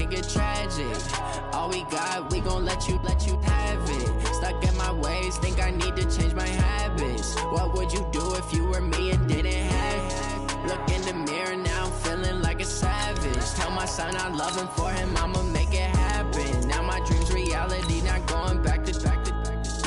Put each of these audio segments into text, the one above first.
Get tragic. All we got, we gon' let you have it. Stuck in my ways, think I need to change my habits. What would you do if you were me and didn't have it? Look in the mirror now, I'm feeling like a savage. Tell my son I love him, for him I'ma make it happen. Now my dream's reality, not going back to.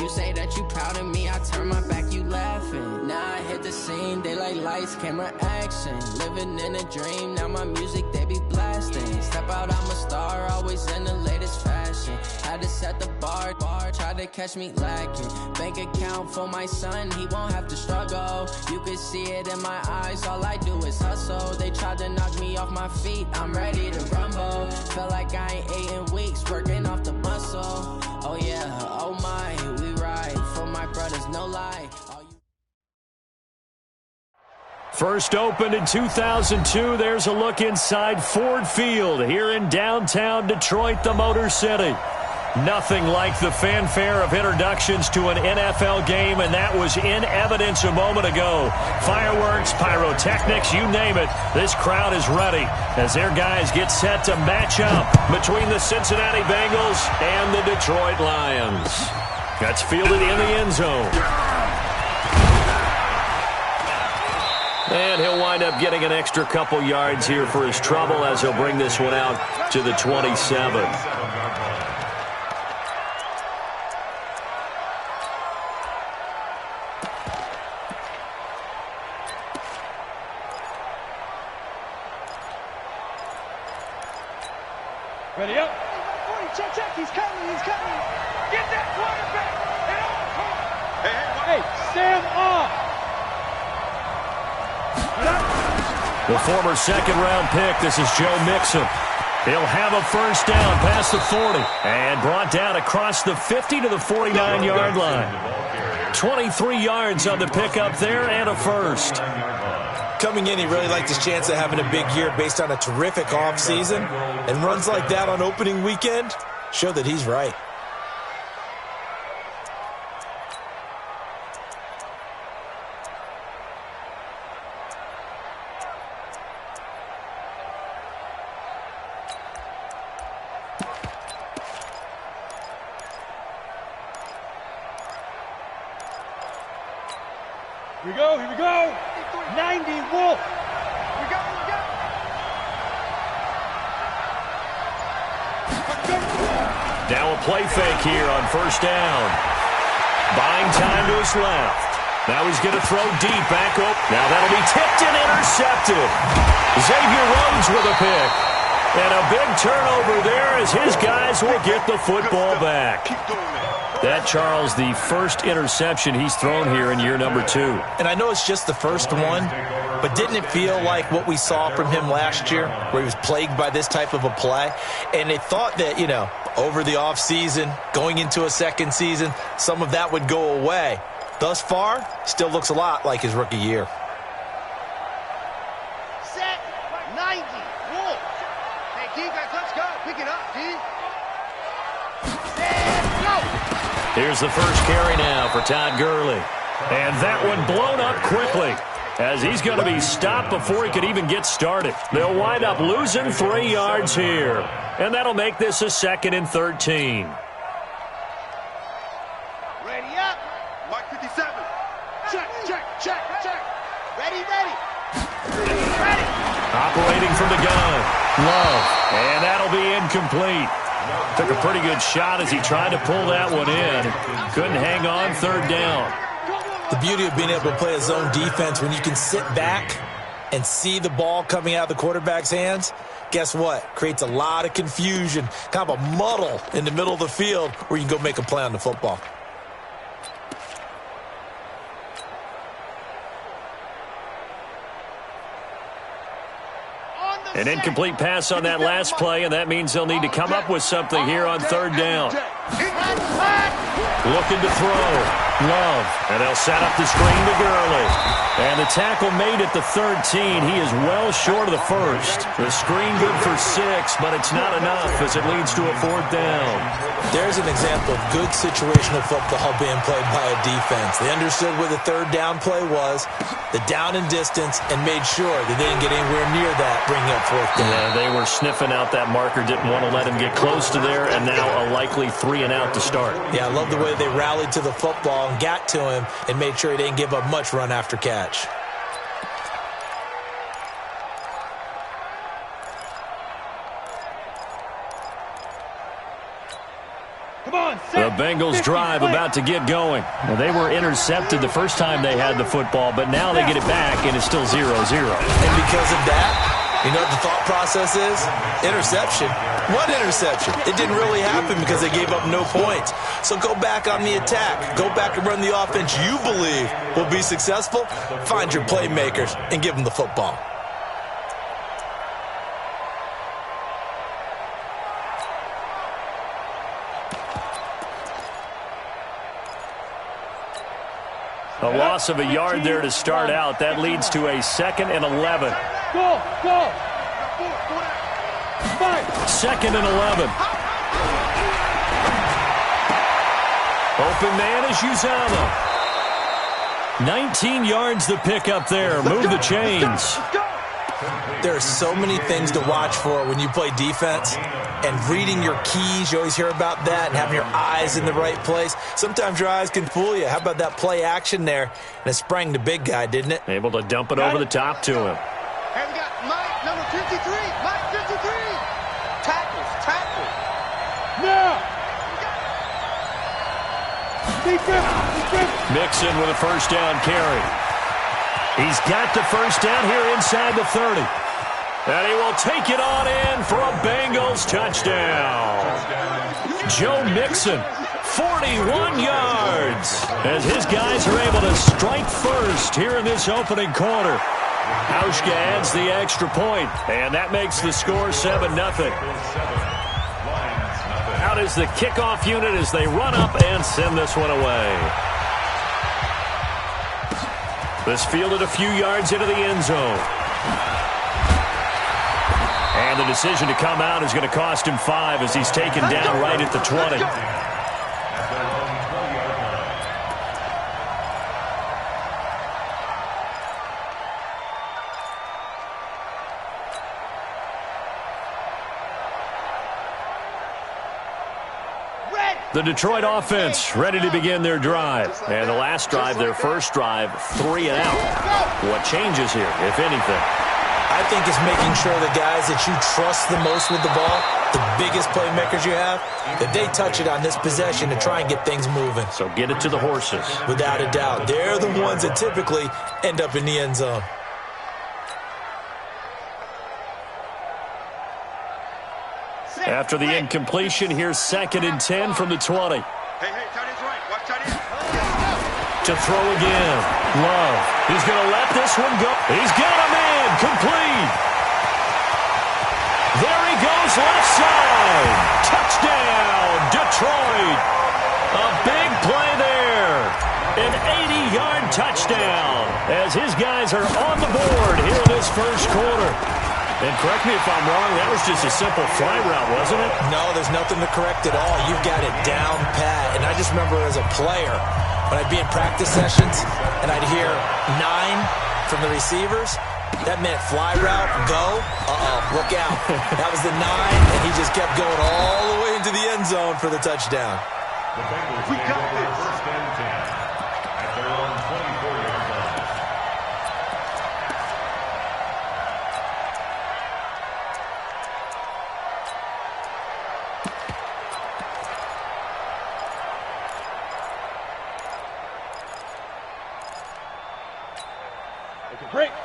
You say that you proud of me, I turn my back, you laughing. Now I hit the scene, they like lights, camera, action. Living in a dream, now my music they be blasting. Step out, I'm a star, always in the latest fashion. Had to set the bar, try to catch me lacking. Bank account for my son, he won't have to struggle. You could see it in my eyes, all I do is hustle. They tried to knock me off my feet, I'm ready to rumble. Felt like I ain't ate in weeks, working off the muscle. Oh yeah, oh my, we ride for my brothers, no lie. First opened in 2002, there's a look inside Ford Field here in downtown Detroit, the Motor City. Nothing like the fanfare of introductions to an NFL game, and that was in evidence a moment ago. Fireworks, pyrotechnics, you name it. This crowd is ready as their guys get set to match up between the Cincinnati Bengals and the Detroit Lions. That's fielded in the end zone. And he'll wind up getting an extra couple yards here for his trouble as he'll bring this one out to the 27. Ready up. Check, check. He's coming. He's coming. Get that quarterback. Hey, stand off. The former second-round pick, this is Joe Mixon. He'll have a first down past the 40 and brought down across the 50 to the 49-yard line. 23 yards on the pickup there and a first. Coming in, he really liked his chance of having a big year based on a terrific offseason. And runs like that on opening weekend show that he's right. Here we go. 90 Wolf. Here we go. Now a play fake here on first down. Buying time to his left. Now he's going to throw deep back up. Now that'll be tipped and intercepted. Xavier Rhodes with a pick. And a big turnover there as his guys will get the football back. That, Charles, the first interception he's thrown here in year number 2. And I know it's just the first one, but didn't it feel like what we saw from him last year, where he was plagued by this type of a play? And they thought that, over the offseason, going into a second season, some of that would go away. Thus far, still looks a lot like his rookie year. Set. 90 Wolf. Hey, defense, let's go. Pick it up, D. Here's the first carry now for Todd Gurley. And that one blown up quickly as he's going to be stopped before he could even get started. They'll wind up losing 3 yards here. And that'll make this a 2nd and 13. Ready up. Mark 57. Check. Ready. Operating from the gun. Love. And that'll be incomplete. Took a pretty good shot as he tried to pull that one in. Couldn't hang on, 3rd down. The beauty of being able to play a zone defense when you can sit back and see the ball coming out of the quarterback's hands, guess what? Creates a lot of confusion, kind of a muddle in the middle of the field where you can go make a play on the football. An incomplete pass on that last play, and that means they'll need to come up with something here on third down. Looking to throw. Love. And they'll set up the screen to Gurley. And the tackle made at the 13. He is well short of the first. The screen good for 6, but it's not enough as it leads to a fourth down. There's an example of good situational football being played by a defense. They understood where the third down play was, the down and distance, and made sure that they didn't get anywhere near that, bringing up fourth down. Yeah, they were sniffing out that marker, didn't want to let him get close to there, and now a likely 3 and out to start. Yeah, I love the way they rallied to the football and got to him and made sure he didn't give up much run after catch. The Bengals drive about to get going. Well, they were intercepted the first time they had the football, but now they get it back, and it's still 0-0. And because of that, you know what the thought process is? Interception. What interception? It didn't really happen because they gave up no points. So go back on the attack. Go back and run the offense you believe will be successful. Find your playmakers and give them the football. A loss of a yard there to start out. That leads to a 2nd and 11. Go! 2nd and 11. Open man is Uzama. 19 yards the pick up there. Move the chains. There are so many things to watch for when you play defense, and reading your keys, you always hear about that, and having your eyes in the right place. Sometimes your eyes can fool you. How about that play action there? And it sprang the big guy, didn't it? Able to dump it over the top to him. Hey, we got Mike, number 53. Mike, 53. Tackle. Now. Mixon with a first down carry. He's got the first down here inside the 30. And he will take it on in for a Bengals touchdown. Joe Mixon, 41 yards, as his guys are able to strike first here in this opening quarter. Hauschka adds the extra point, and that makes the score 7-0. Out is the kickoff unit as they run up and send this one away. This fielded a few yards into the end zone. And the decision to come out is going to cost him 5 as he's taken down right at the 20. The Detroit offense ready to begin their drive. And the last drive, their first drive, 3 and out. What changes here, if anything? I think it's making sure the guys that you trust the most with the ball, the biggest playmakers you have, that they touch it on this possession to try and get things moving. So get it to the horses. Without a doubt. They're the ones that typically end up in the end zone. After the incompletion, here's 2nd and 10 from the 20. Hey, tight end's right. Watch tight end. To throw again. Love. He's going to let this one go. He's got a man. Complete. There he goes left side. Touchdown, Detroit. A big play there. An 80-yard touchdown as his guys are on the board here in this first quarter. And correct me if I'm wrong, that was just a simple fly route, wasn't it? No, there's nothing to correct at all. You've got it down pat. And I just remember as a player, when I'd be in practice sessions and I'd hear 9 from the receivers, that meant fly route, go, look out. That was the 9, and he just kept going all the way into the end zone for the touchdown. We got this. First and 10 at their own 24-yard line.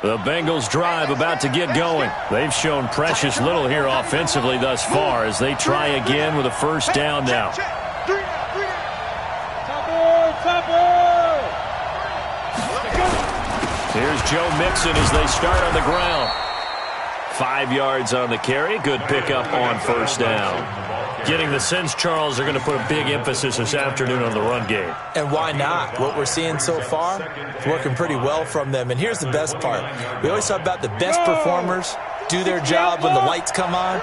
The Bengals drive about to get going. They've shown precious little here offensively thus far as they try again with a first down now. Here's Joe Mixon as they start on the ground. 5 yards on the carry. Good pickup on first down. Getting the sense, Charles, they're going to put a big emphasis this afternoon on the run game. And why not? What we're seeing so far is working pretty well from them. And here's the best part. We always talk about the best performers do their job when the lights come on.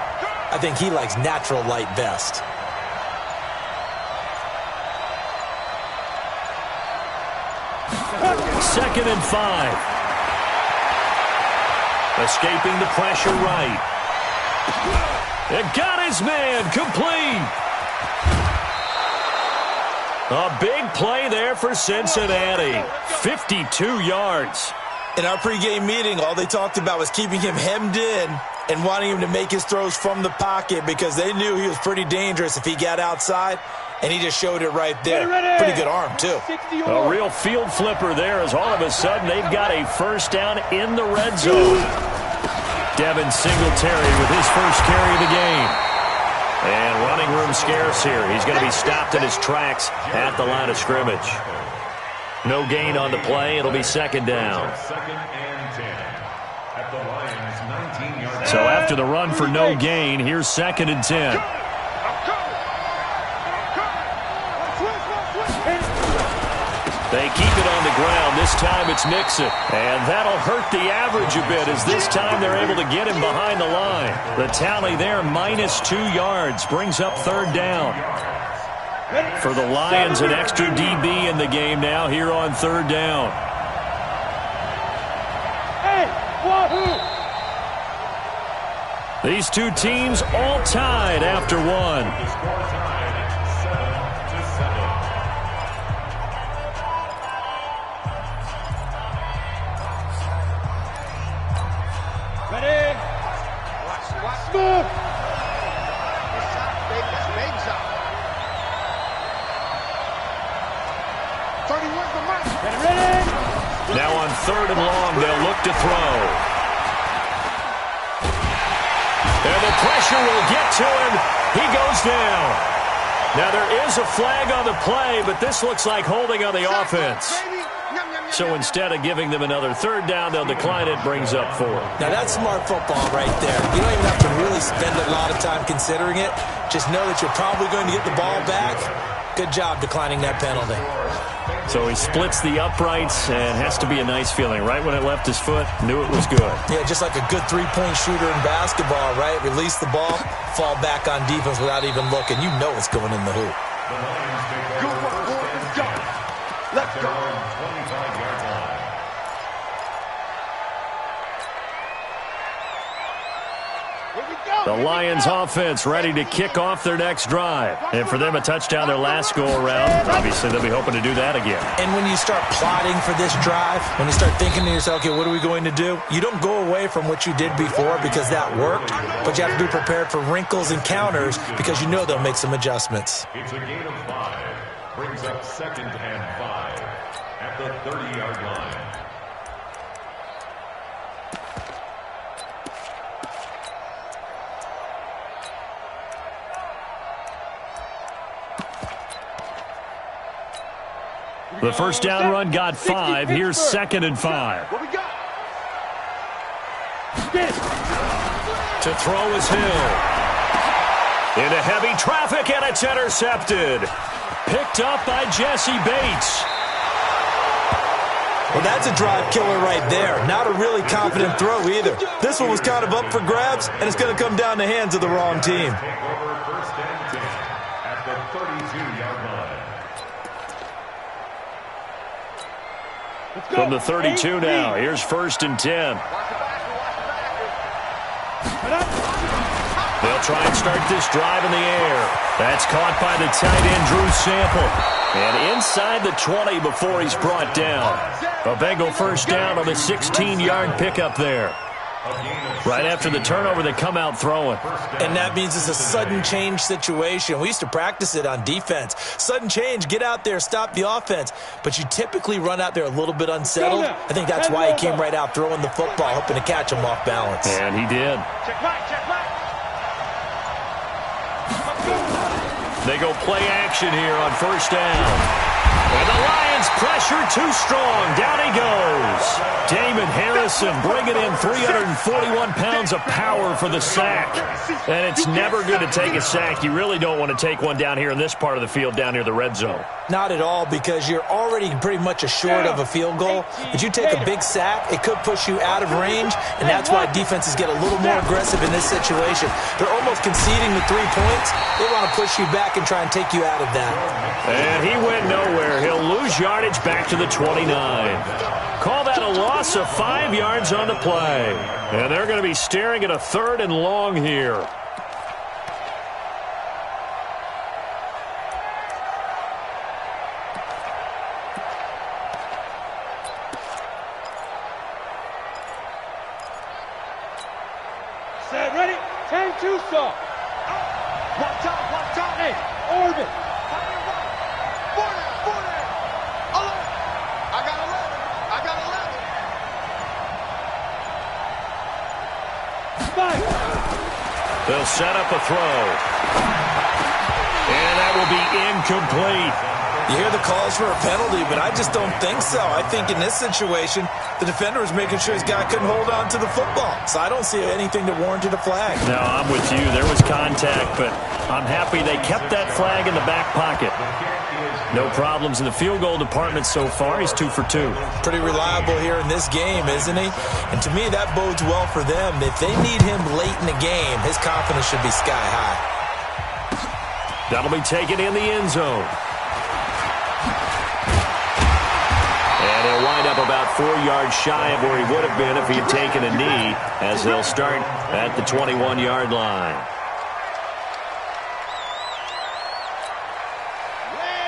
I think he likes natural light best. Second and 5. Escaping the pressure right. It got his man complete. A big play there for Cincinnati. 52 yards. In our pregame meeting, all they talked about was keeping him hemmed in and wanting him to make his throws from the pocket because they knew he was pretty dangerous if he got outside, and he just showed it right there. Pretty good arm, too. A real field flipper there as all of a sudden they've got a first down in the red zone. Devin Singletary with his first carry of the game. And running room scarce here. He's going to be stopped in his tracks at the line of scrimmage. No gain on the play. It'll be second down. Second and 10 at the Lions' 19-yard. So after the run for no gain, here's second and 10. They keep it on the ground. This time it's Mixon. And that'll hurt the average a bit as this time they're able to get him behind the line. The tally there, -2 yards, brings up third down. For the Lions, an extra DB in the game now here on third down. These two teams all tied after one. The score tied at 7-7. Ready? Watch, move! That's big shot. 31's the mark. Ready? Now on third and long, they'll look to throw. And the pressure will get to him. He goes down. Now there is a flag on the play, but this looks like holding on the offense. So instead of giving them another third down, they'll decline it, brings up 4. Now that's smart football right there. You don't even have to really spend a lot of time considering it. Just know that you're probably going to get the ball back. Good job declining that penalty. So he splits the uprights and has to be a nice feeling. Right when it left his foot, knew it was good. Yeah, just like a good three-point shooter in basketball, right? Release the ball, fall back on defense without even looking. You know it's going in the hoop. The Lions take over first and 10. Let's go. 25-yard line. The Lions offense ready to kick off their next drive. And for them, a touchdown their last go-around. Obviously, they'll be hoping to do that again. And when you start plotting for this drive, when you start thinking to yourself, okay, what are we going to do? You don't go away from what you did before because that worked, but you have to be prepared for wrinkles and counters because you know they'll make some adjustments. It's a gain of 5. Brings up second and 5 at the 30-yard line. The first down run got 5. Here's second and 5. What we got? To throw is Hill. Into heavy traffic, and it's intercepted. Picked up by Jesse Bates. Well, that's a drive killer right there. Not a really confident throw either. This one was kind of up for grabs, and it's going to come down the hands of the wrong team. Take over first and 10 at the 32-yard line. From the 32 now, here's first and 10. They'll try and start this drive in the air. That's caught by the tight end, Drew Sample. And inside the 20 before he's brought down. A Bengal first down on the 16-yard pickup there. Right after the turnover, they come out throwing. And that means it's a sudden change situation. We used to practice it on defense. Sudden change, get out there, stop the offense. But you typically run out there a little bit unsettled. I think that's why he came right out throwing the football, hoping to catch him off balance. And he did. Check back, check back. They go play action here on first down. And the Lions Defense pressure too strong. Down he goes. Damon Harrison bringing in 341 pounds of power for the sack. And it's never good to take a sack. You really don't want to take one down here in this part of the field, down near the red zone. Not at all, because you're already pretty much assured of a field goal. But you take a big sack, it could push you out of range, and that's why defenses get a little more aggressive in this situation. They're almost conceding the 3 points. They want to push you back and try and take you out of that. And he went nowhere. He'll lose yardage back to the 29. Call that a loss of 5 yards on the play. And they're going to be staring at a 3rd and long here. Set, ready? 10, 2, stop. Watch out, hey, orbit. 40, 11. I got 11. Spike. They'll set up a throw. And that will be incomplete. You hear the calls for a penalty, but I just don't think so. I think in this situation, the defender was making sure his guy couldn't hold on to the football. So I don't see anything that warranted a flag. No, I'm with you. There was contact, but I'm happy they kept that flag in the back pocket. No problems in the field goal department so far. He's 2 for 2. Pretty reliable here in this game, isn't he? And to me, that bodes well for them. If they need him late in the game, his confidence should be sky high. That'll be taken in the end zone. And he'll wind up about 4 yards shy of where he would have been if he had taken a knee, as they'll start at the 21-yard line.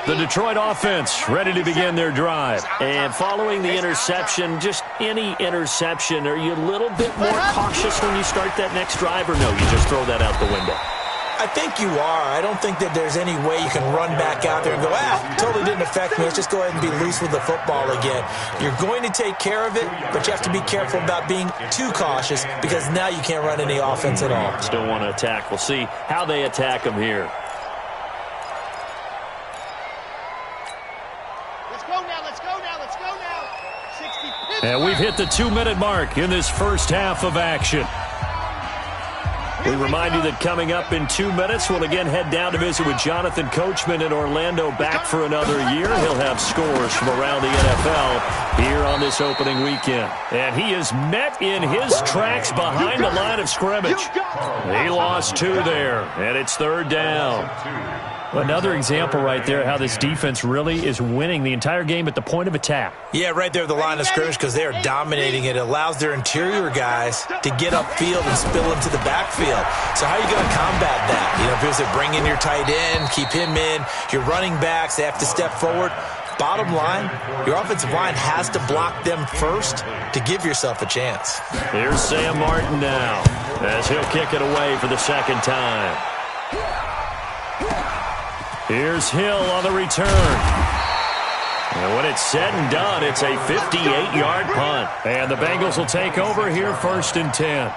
The Detroit offense ready to begin their drive. And following the interception, just any interception, are you a little bit more cautious when you start that next drive, or no, you just throw that out the window? I think you are. I don't think that there's any way you can run back out there and go, totally didn't affect me. Let's just go ahead and be loose with the football again. You're going to take care of it, but you have to be careful about being too cautious, because now you can't run any offense at all. Still want to attack. We'll see how they attack him here. And we've hit the 2-minute mark in this first half of action. We remind you that coming up in 2 minutes, we'll again head down to visit with Jonathan Coachman in Orlando, back for another year. He'll have scores from around the NFL here on this opening weekend. And he is met in his tracks behind the line of scrimmage. He lost 2 there, and it's 3rd down. Another example right there how this defense really is winning the entire game at the point of attack. Yeah, right there at the line of scrimmage, because they are dominating it. It allows their interior guys to get upfield and spill into the backfield. So how are you going to combat that? You know, if it's bring in your tight end, keep him in, your running backs, they have to step forward. Bottom line, your offensive line has to block them first to give yourself a chance. Here's Sam Martin now, as he'll kick it away for the 2nd time. Here's Hill on the return. And when it's said and done, it's a 58-yard punt. And the Bengals will take over here 1st and 10.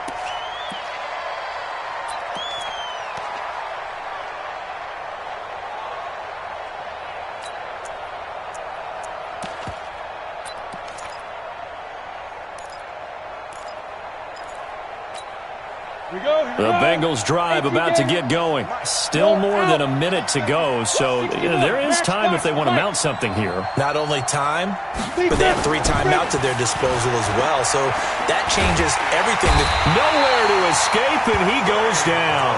The Bengals drive about to get going. Still more than a minute to go, so there is time if they want to mount something here. Not only time, but they have 3 timeouts at their disposal as well, so that changes everything. Nowhere to escape, and he goes down.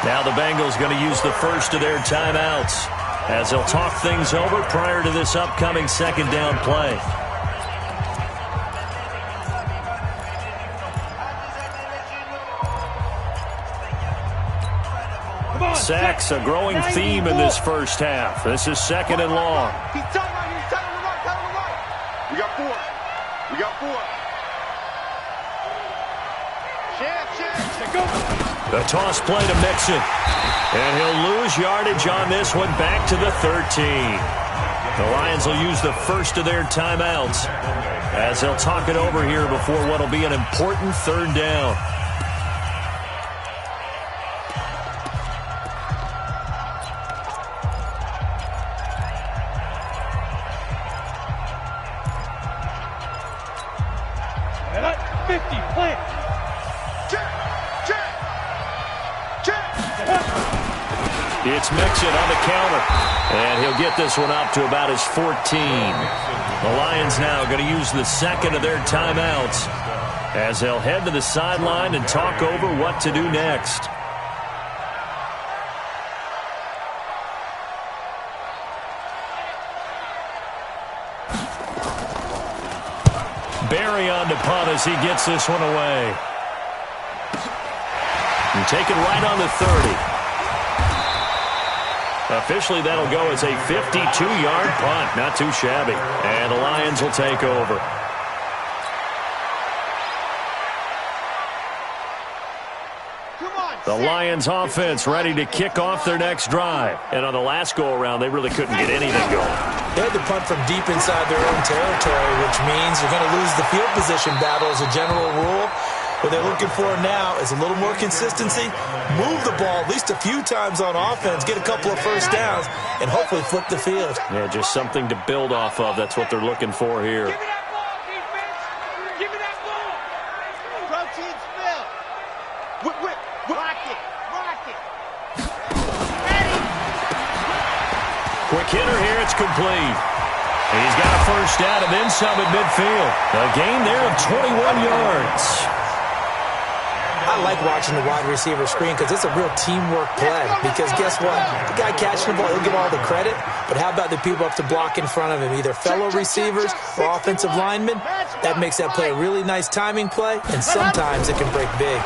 Now the Bengals going to use the first of their timeouts as they'll talk things over prior to this upcoming 2nd down play. Sacks, a growing theme in this first half. This is 2nd and long. He's tight right. We got 4. The toss play to Mixon. And he'll lose yardage on this one, back to the 13. The Lions will use the first of their timeouts as they'll talk it over here before what will be an important 3rd down. It's Mixon on the counter. And he'll get this one up to about his 14. The Lions now going to use the second of their timeouts as they'll head to the sideline and talk over what to do next. Barry on to punt as he gets this one away. And taken right on the 30. Officially, that'll go as a 52-yard punt. Not too shabby. And the Lions will take over. The Lions offense ready to kick off their next drive. And on the last go-around, they really couldn't get anything going. They had to punt from deep inside their own territory, which means you're going to lose the field position battle as a general rule. What they're looking for now is a little more consistency, move the ball at least a few times on offense, get a couple of first downs, and hopefully flip the field. Yeah, just something to build off of. That's what they're looking for here. Give me that ball, defense. Give me that ball. Protein spill. Whip. Rock it. Ready. Quick hitter here. It's complete. He's got a first down and then some at midfield. A gain there of 21 yards. I like watching the wide receiver screen because it's a real teamwork play. Because guess what? The guy catching the ball, he'll get all the credit. But how about the people up to block in front of him? Either fellow receivers or offensive linemen. That makes that play a really nice timing play. And sometimes it can break big.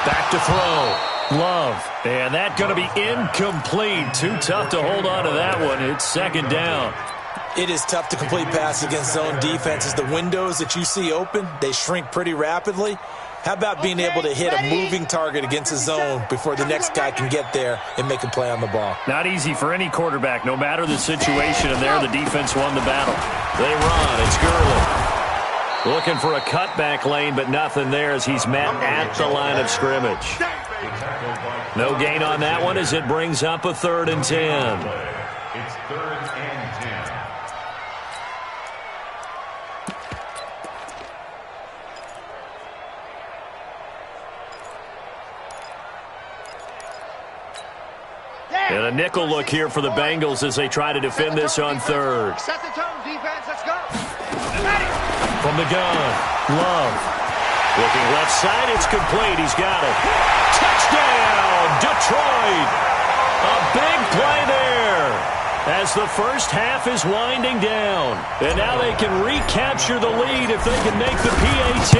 Back to throw. Love. And that's going to be incomplete. Too tough to hold on to that one. It's second down. It is tough to complete passes against zone defenses. The windows that you see open, they shrink pretty rapidly. How about being able to hit a moving target against a zone before the next guy can get there and make a play on the ball? Not easy for any quarterback, no matter the situation, and there the defense won the battle. They run. It's Gurley. Looking for a cutback lane, but nothing there as he's met at the line of scrimmage. No gain on that one as it brings up a 3rd and 10. It's 3rd and 10. And a nickel look here for the Bengals as they try to defend this on 3rd. Set the tone, defense. Let's go. From the gun, Love. Looking left side, it's complete. He's got it. Touchdown, Detroit. A big play there as the first half is winding down. And now they can recapture the lead if they can make the PAT.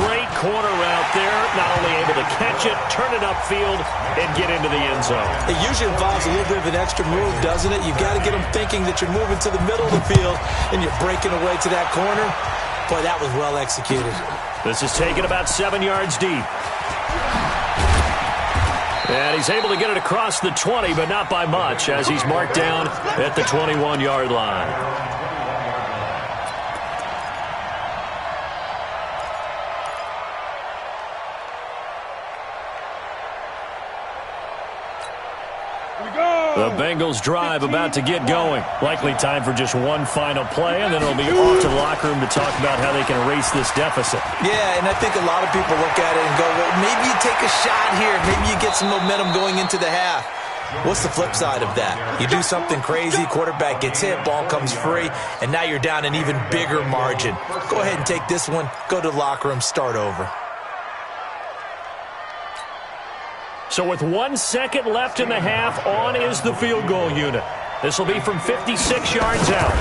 Great corner route there. Not only able to catch it, turn it upfield, and get into the end zone. It usually involves a little bit of an extra move, doesn't it? You've got to get them thinking that you're moving to the middle of the field and you're breaking away to that corner. Boy, that was well executed. This is taken about 7 yards deep. And he's able to get it across the 20, but not by much, as he's marked down at the 21-yard line. The Bengals drive about to get going. Likely time for just one final play, and then it'll be off to the locker room to talk about how they can erase this deficit. Yeah, and I think a lot of people look at it and go, well, maybe you take a shot here. Maybe you get some momentum going into the half. What's the flip side of that? You do something crazy, quarterback gets hit, ball comes free, and now you're down an even bigger margin. Go ahead and take this one, go to the locker room, start over. So with 1 second left in the half, on is the field goal unit. This will be from 56 yards out.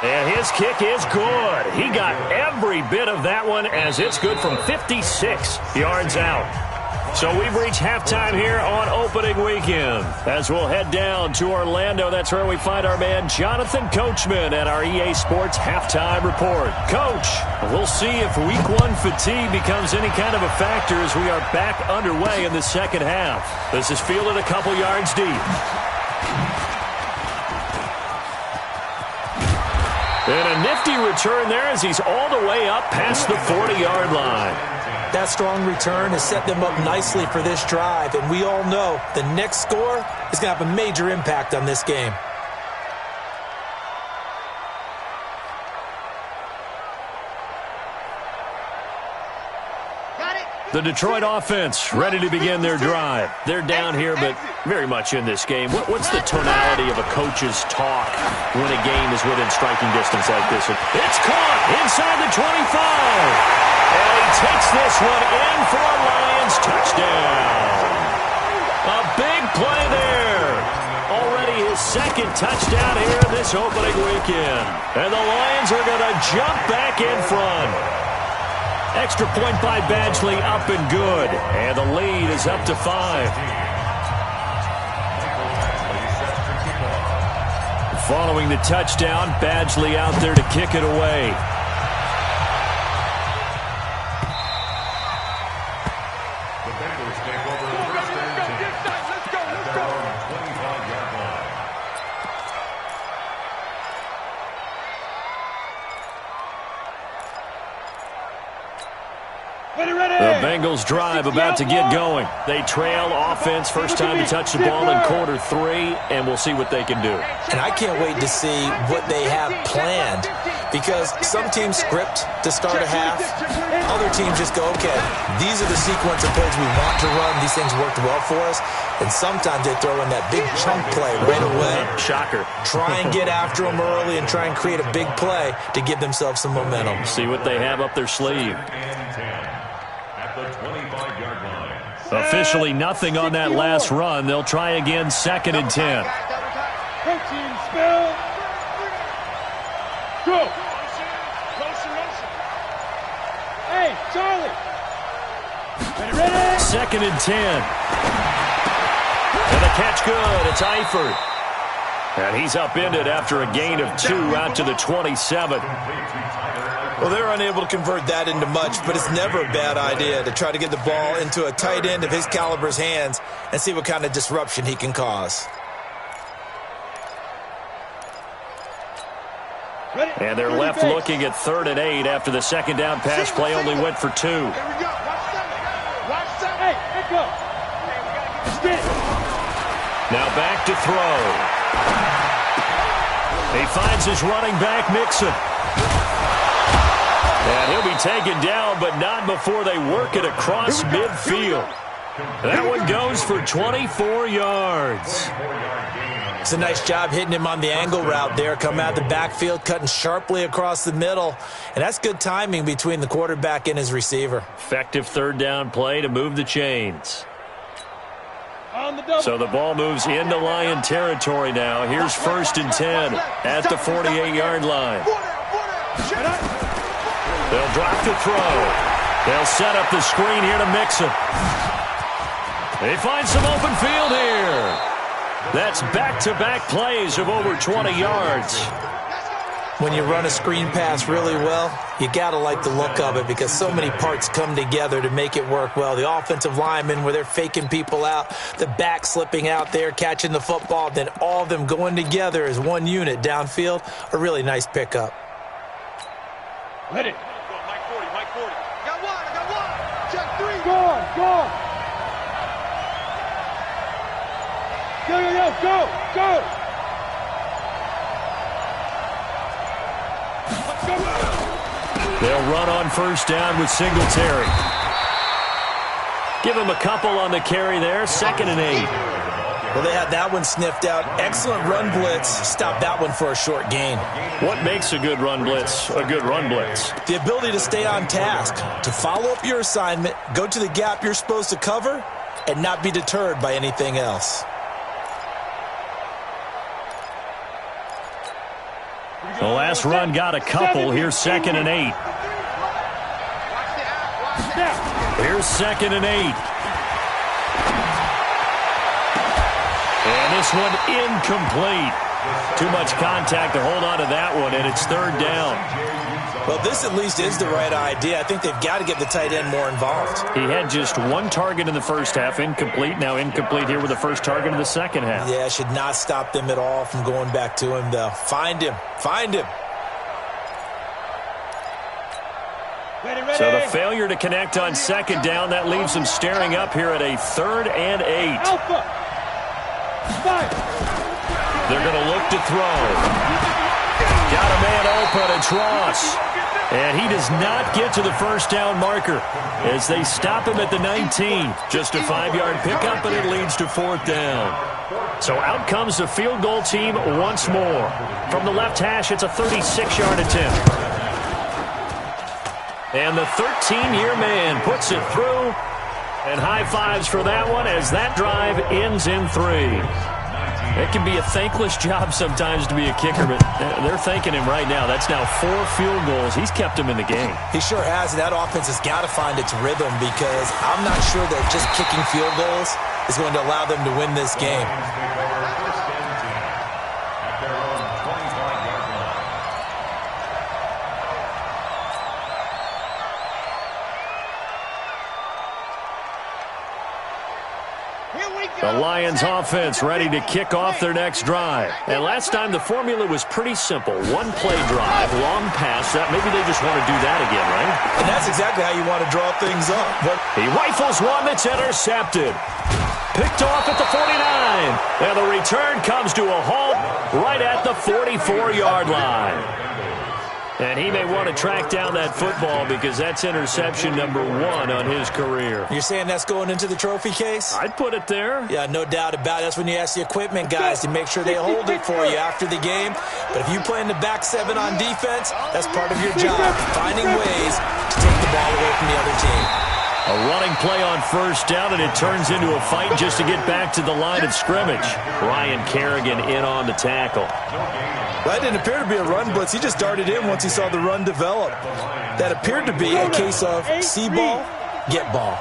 And his kick is good. He got every bit of that one as it's good from 56 yards out. So we've reached halftime here on opening weekend. As we'll head down to Orlando, that's where we find our man Jonathan Coachman at our EA Sports Halftime Report. Coach, we'll see if Week 1 fatigue becomes any kind of a factor as we are back underway in the second half. This is fielded a couple yards deep. And a nifty return there as he's all the way up past the 40-yard line. That strong return has set them up nicely for this drive, and we all know the next score is going to have a major impact on this game. Got it. The Detroit offense ready to begin their drive. They're down here, but very much in this game. What's the tonality of a coach's talk when a game is within striking distance like this? It's caught inside the 25. And he takes this one in for a Lions touchdown. A big play there. Already his second touchdown here in this opening weekend. And the Lions are going to jump back in front. Extra point by Badgley, up and good. And the lead is up to 5. Following the touchdown, Badgley out there to kick it away. The Bengals take over first and 10. Let's go. 25-yard line. The Bengals drive about to get going. They trail offense, first time to touch the ball in quarter 3, and we'll see what they can do. And I can't wait to see what they have planned, because some teams script to start a half. Other teams just go, okay, these are the sequence of plays we want to run. These things worked well for us. And sometimes they throw in that big chunk play right away. Shocker. Try and get after them early and try and create a big play to give themselves some momentum. See what they have up their sleeve. At the 25-yard line. Officially nothing on that last run. They'll try again, 2nd and 10. Coaching spell. Go. Motion. Hey, Charlie. Ready? 2nd and 10. And the catch good. It's Eifert. And he's upended after a gain of 2 out to the 27. Well, they're unable to convert that into much, but it's never a bad idea to try to get the ball into a tight end of his caliber's hands and see what kind of disruption he can cause. And they're left looking at 3rd and 8 after the second down pass play only went for 2. Here we go. Watch that. Hey, let's go. Spin. Now back to throw. He finds his running back, Mixon. And he'll be taken down, but not before they work it across midfield. That one goes for 24 yards. It's a nice job hitting him on the angle route there. Come out of the backfield, cutting sharply across the middle. And that's good timing between the quarterback and his receiver. Effective 3rd down play to move the chains. So the ball moves into Lion territory now. Here's 1st and 10 at the 48-yard line. They'll drop to throw. They'll set up the screen here to Mixon. They find some open field here. That's back-to-back plays of over 20 yards. When you run a screen pass really well, you got to like the look of it because so many parts come together to make it work well. The offensive linemen, where they're faking people out, the back slipping out there, catching the football, then all of them going together as one unit downfield, a really nice pickup. Hit it. Mike 40. I got one. Check 3. Go on. Go. They'll run on 1st down with Singletary. Give him a couple on the carry there. 2nd and 8. Well, they had that one sniffed out. Excellent run blitz. Stop that one for a short gain. What makes a good run blitz a good run blitz? The ability to stay on task, to follow up your assignment, go to the gap you're supposed to cover, and not be deterred by anything else. The last run got a couple. Here's 2nd and 8. Here's 2nd and 8. And this one incomplete. Too much contact to hold on to that one, and it's 3rd down. Well, this at least is the right idea. I think they've got to get the tight end more involved. He had just 1 target in the first half, incomplete. Now incomplete here with the first target in the second half. Yeah, should not stop them at all from going back to him, though. Find him. Ready. So the failure to connect on 2nd down, that leaves them staring up here at a 3rd and 8. Alpha. Fire. They're going to look to throw. Got a man open. It's Ross. And he does not get to the first down marker as they stop him at the 19. Just a 5-yard pickup, and it leads to 4th down. So out comes the field goal team once more. From the left hash, it's a 36-yard attempt. And the 13-year man puts it through. And high fives for that one as that drive ends in 3. It can be a thankless job sometimes to be a kicker, but they're thanking him right now. That's now 4 field goals. He's kept him in the game. He sure has, and that offense has got to find its rhythm because I'm not sure that just kicking field goals is going to allow them to win this game. The Lions offense ready to kick off their next drive. And last time the formula was pretty simple. 1-play drive, long pass. Maybe they just want to do that again, right? And that's exactly how you want to draw things up. But he rifles one that's intercepted. Picked off at the 49. And the return comes to a halt right at the 44-yard line. And he may want to track down that football because that's interception number 1 on his career. You're saying that's going into the trophy case? I'd put it there. Yeah, no doubt about it. That's when you ask the equipment guys to make sure they hold it for you after the game. But if you play in the back 7 on defense, that's part of your job, finding ways to take the ball away from the other team. A running play on first down, and it turns into a fight just to get back to the line of scrimmage. Ryan Kerrigan in on the tackle. That didn't appear to be a run blitz. He just darted in once he saw the run develop. That appeared to be a case of see ball, get ball.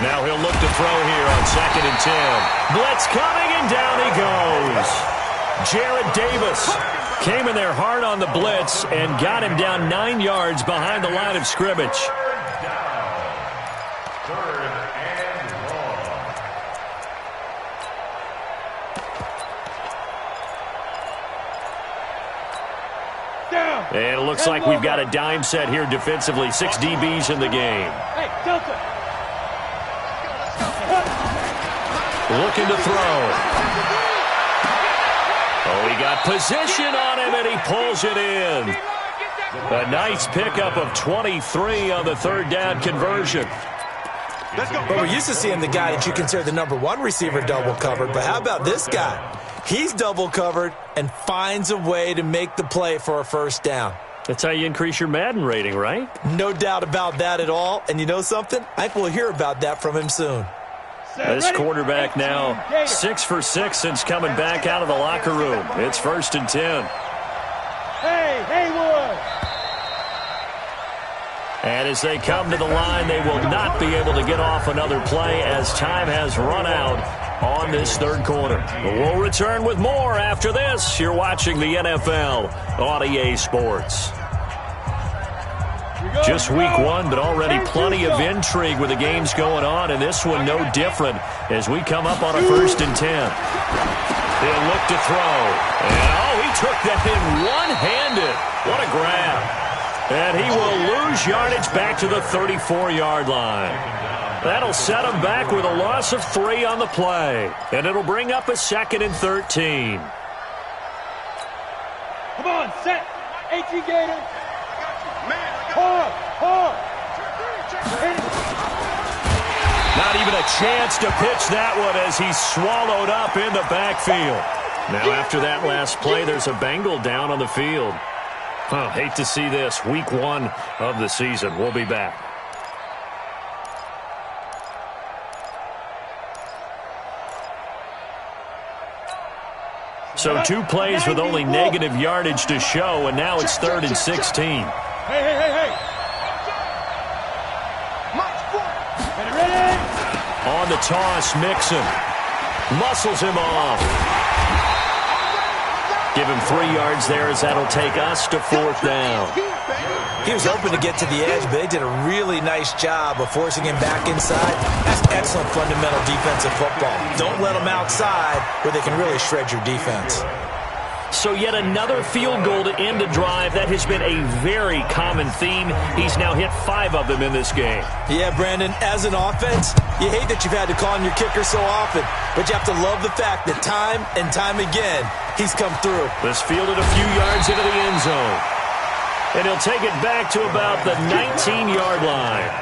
Now he'll look to throw here on 2nd and 10. Blitz coming, and down he goes. Jarrad Davis came in there hard on the blitz and got him down 9 yards behind the line of scrimmage. And it looks like we've got a dime set here defensively. 6 DBs in the game. Hey, Delta. Looking to throw. Oh, he got position on him, and he pulls it in. A nice pickup of 23 on the 3rd down conversion. But we're used to seeing the guy that you consider the number 1 receiver double covered. But how about this guy? He's double covered and finds a way to make the play for a first down. That's how you increase your Madden rating, right? No doubt about that at all. And you know something? I think we'll hear about that from him soon. This quarterback now 6 for 6 since coming back out of the locker room. It's 1st and 10. Hey, Haywood. And as they come to the line, they will not be able to get off another play as time has run out on this 3rd quarter. We'll return with more after this. You're watching the NFL on EA Sports. Just week 1, but already plenty of intrigue with the games going on, and this one no different as we come up on a 1st and 10. He'll look to throw. And, he took that in one-handed. What a grab. And he will lose yardage back to the 34-yard line. That'll set him back with a loss of 3 on the play. And it'll bring up a 2nd and 13. Come on, set. H.E. Gator. Hard. Not even a chance to pitch that one as he's swallowed up in the backfield. Now after that last play, there's a Bengal down on the field. Hate to see this. Week 1 of the season. We'll be back. So 2 plays with only negative yardage to show, and now it's 3rd and 16. Hey. Ready? On the toss, Mixon. Muscles him off. Give him 3 yards there as that'll take us to 4th down. He was hoping to get to the edge, but they did a really nice job of forcing him back inside. That's excellent fundamental defensive football. Don't let them outside where they can really shred your defense. So yet another field goal to end a drive. That has been a very common theme. He's now hit 5 of them in this game. Yeah, Brandon, as an offense, you hate that you've had to call on your kicker so often, but you have to love the fact that time and time again, he's come through. This fielded a few yards into the end zone. And he'll take it back to about the 19-yard line.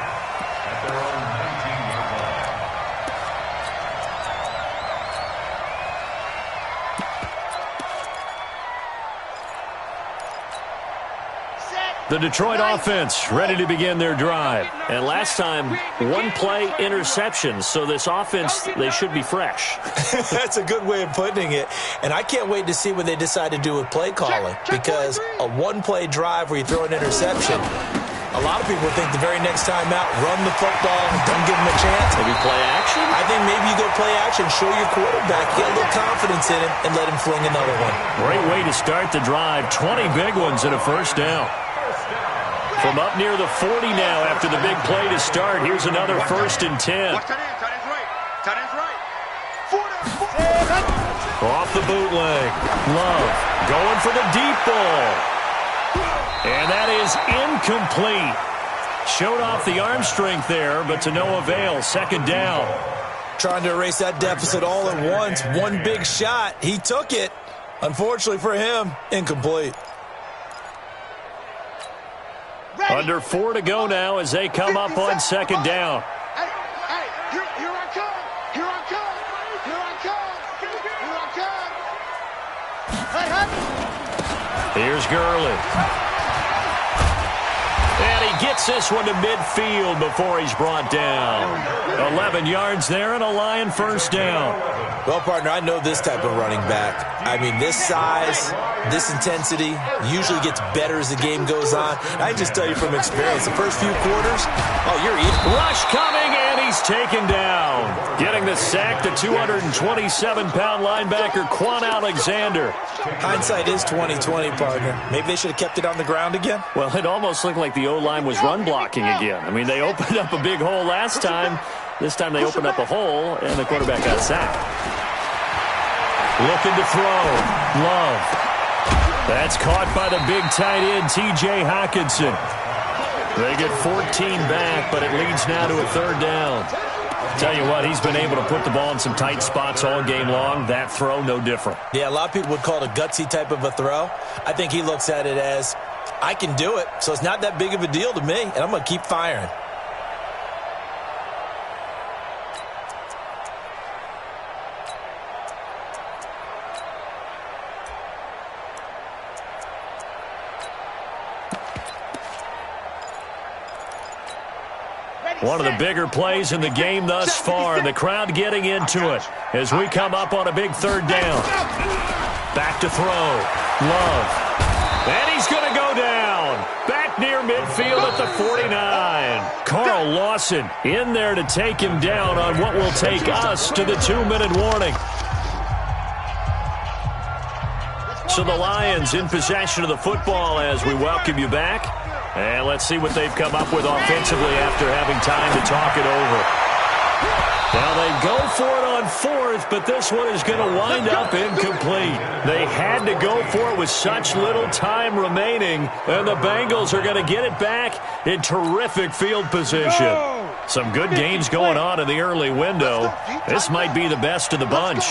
The Detroit offense ready to begin their drive. And last time, 1-play interception. So this offense, they should be fresh. That's a good way of putting it. And I can't wait to see what they decide to do with play calling. Because a 1-play drive where you throw an interception, a lot of people think the very next time out, run the football, don't give them a chance. Maybe play action? I think maybe you go play action, show your quarterback, get a little confidence in him, and let him fling another one. Great way to start the drive. 20 big ones and a first down. From up near the 40 now after the big play to start. Here's another 1st and 10. Watch tight end's right. Tight end's right. Off the bootleg. Love going for the deep ball. And that is incomplete. Showed off the arm strength there, but to no avail. 2nd down. Trying to erase that deficit all at once. One big shot. He took it. Unfortunately for him, incomplete. Under 4 to go now as they come up on 2nd down. Hey, here I come. Here I come. Here I come. Here I come. Hey, Here's Gurley. And he gets this one to midfield before he's brought down. 11 yards there and a Lion 1st down. Well, partner, I know this type of running back. I mean, this size, this intensity usually gets better as the game goes on. I can just tell you from experience, the first few quarters, oh, you're eating. Rush coming, and he's taken down. Getting the sack, the 227-pound linebacker, Quan Alexander. Hindsight is 20/20, partner. Maybe they should have kept it on the ground again. Well, it almost looked like the O-line was run blocking again. I mean, they opened up a big hole last time. This time they opened up a hole, and the quarterback got sacked. Looking to throw. Love. That's caught by the big tight end, T.J. Hockenson. They get 14 back, but it leads now to a 3rd down. Tell you what, he's been able to put the ball in some tight spots all game long. That throw, no different. Yeah, a lot of people would call it a gutsy type of a throw. I think he looks at it as, I can do it, so it's not that big of a deal to me, and I'm going to keep firing. One of the bigger plays in the game thus far, and the crowd getting into it as we come up on a big 3rd down. Back to throw. Love. And he's going to go down. Back near midfield at the 49. Carl Lawson in there to take him down on what will take us to the 2-minute warning. So the Lions in possession of the football as we welcome you back. And let's see what they've come up with offensively after having time to talk it over. Now they go for it on 4th, but this one is going to wind up incomplete. They had to go for it with such little time remaining, and the Bengals are going to get it back in terrific field position. Some good games going on in the early window. This might be the best of the bunch.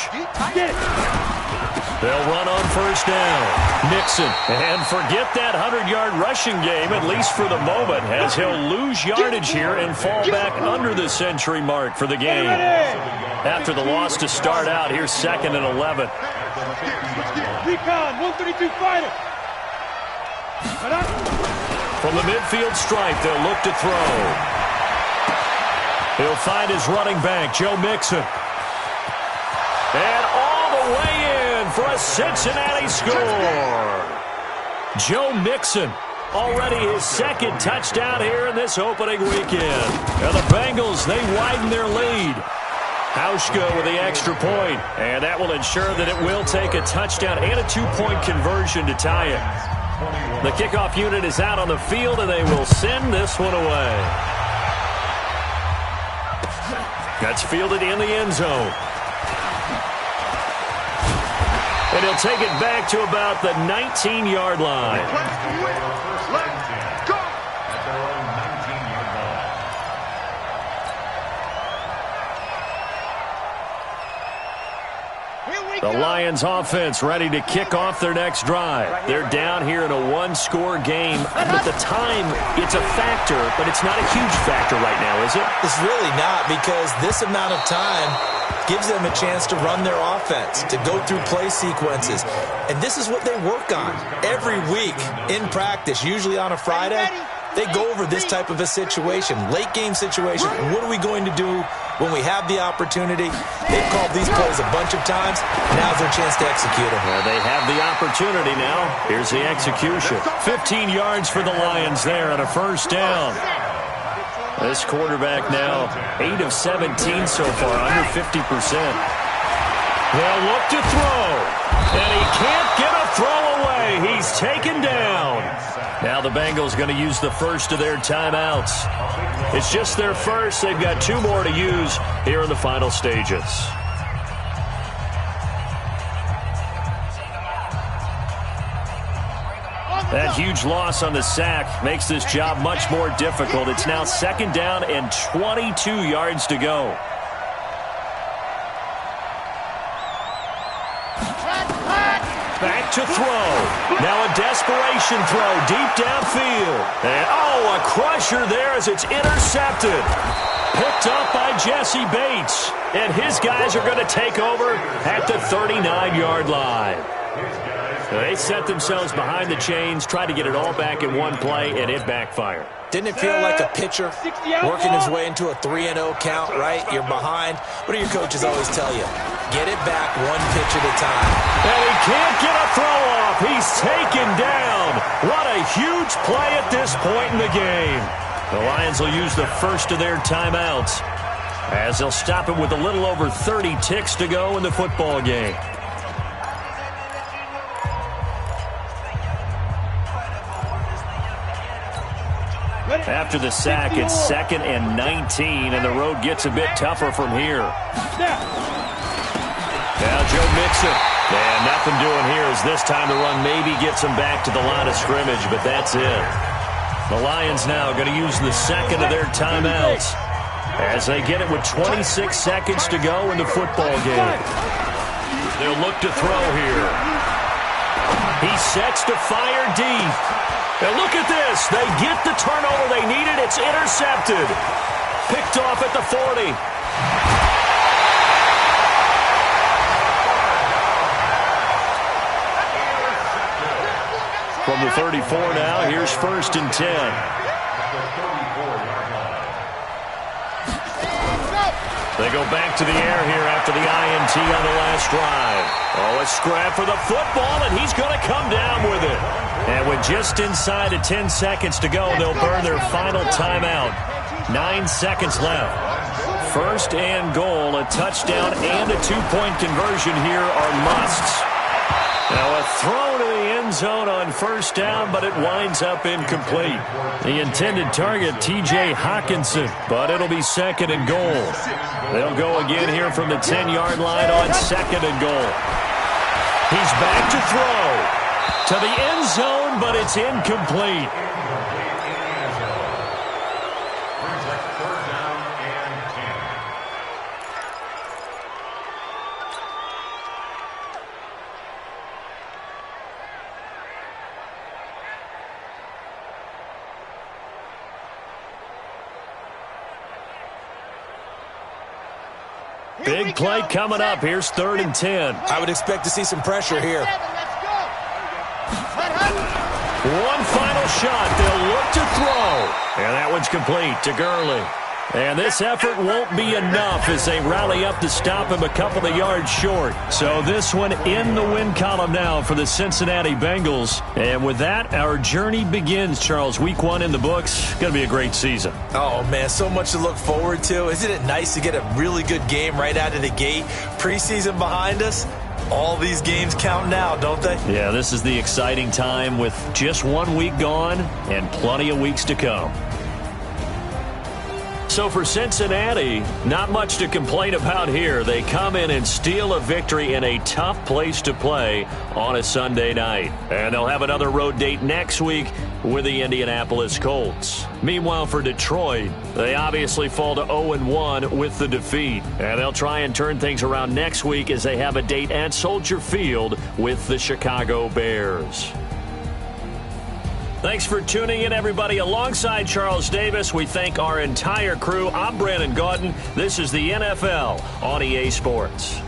They'll run on 1st down. Mixon. And forget that 100-yard rushing game, at least for the moment, as he'll lose yardage here and fall back under the century mark for the game. After the loss to start out, here's 2nd and 11. Recon, 132 fighter. From the midfield stripe, they'll look to throw. He'll find his running back, Joe Mixon. And all the way in for a Cincinnati score. Joe Mixon, already his 2nd touchdown here in this opening weekend. And the Bengals, they widen their lead. Hauschka with the extra point, and that will ensure that it will take a touchdown and a 2-point conversion to tie it. The kickoff unit is out on the field, and they will send this one away. That's fielded in the end zone. And he'll take it back to about the 19-yard line. Let's go. At their own 19-yard line. The Lions offense ready to kick off their next drive. They're down here in a one-score game. At the time, it's a factor, but it's not a huge factor right now, is it? It's really not, because this amount of time gives them a chance to run their offense, to go through play sequences. And this is what they work on every week in practice, usually on a Friday. They go over this type of a situation, late game situation. What are we going to do when we have the opportunity? They've called these plays a bunch of times. Now's their chance to execute them. Well, they have the opportunity now. Here's the execution. 15 yards for the Lions there on a first down. This quarterback now 8 of 17 so far, under 50%. They'll look to throw, and he can't get a throw away. He's taken down. Now the Bengals going to use the first of their timeouts. It's just their first. They've got 2 more to use here in the final stages. That huge loss on the sack makes this job much more difficult. It's now 2nd down and 22 yards to go. Back to throw. Now a desperation throw deep downfield. And a crusher there as it's intercepted. Picked up by Jesse Bates. And his guys are going to take over at the 39-yard line. They set themselves behind the chains, tried to get it all back in one play, and it backfired. Didn't it feel like a pitcher working his way into a 3-0 count, right? You're behind. What do your coaches always tell you? Get it back one pitch at a time. And he can't get a throw off. He's taken down. What a huge play at this point in the game. The Lions will use the first of their timeouts as they'll stop it with a little over 30 ticks to go in the football game. After the sack, it's 2nd and 19, and the road gets a bit tougher from here. Now Joe Mixon. And nothing doing here as this time the run maybe gets him back to the line of scrimmage, but that's it. The Lions now going to use the second of their timeouts as they get it with 26 seconds to go in the football game. They'll look to throw here. He sets to fire deep. And look at this. They get the turnover they needed. It's intercepted. Picked off at the 40. From the 34 now, here's 1st and 10. They go back to the air here after the INT on the last drive. A scrap for the football, and he's going to come down with it. And with just inside of 10 seconds to go, they'll burn their final timeout. 9 seconds left. 1st and goal, a touchdown and a 2-point conversion here are musts. Now a throw to the end zone on 1st down, but it winds up incomplete. The intended target, T.J. Hawkinson, but it'll be 2nd and goal. They'll go again here from the 10-yard line on 2nd and goal. He's back to throw to the end zone, but it's incomplete. Big play coming up. Here's 3rd and 10. I would expect to see some pressure here. One final shot. They'll look to throw. And that one's complete to Gurley. And this effort won't be enough as they rally up to stop him a couple of yards short. So this one in the win column now for the Cincinnati Bengals. And with that, our journey begins, Charles. Week 1 in the books. Going to be a great season. Oh, man, so much to look forward to. Isn't it nice to get a really good game right out of the gate? Preseason behind us. All these games count now, don't they? Yeah, this is the exciting time with just 1 week gone and plenty of weeks to come. So for Cincinnati, not much to complain about here. They come in and steal a victory in a tough place to play on a Sunday night. And they'll have another road date next week with the Indianapolis Colts. Meanwhile, for Detroit, they obviously fall to 0-1 with the defeat. And they'll try and turn things around next week as they have a date at Soldier Field with the Chicago Bears. Thanks for tuning in, everybody. Alongside Charles Davis, we thank our entire crew. I'm Brandon Gaudin. This is the NFL on EA Sports.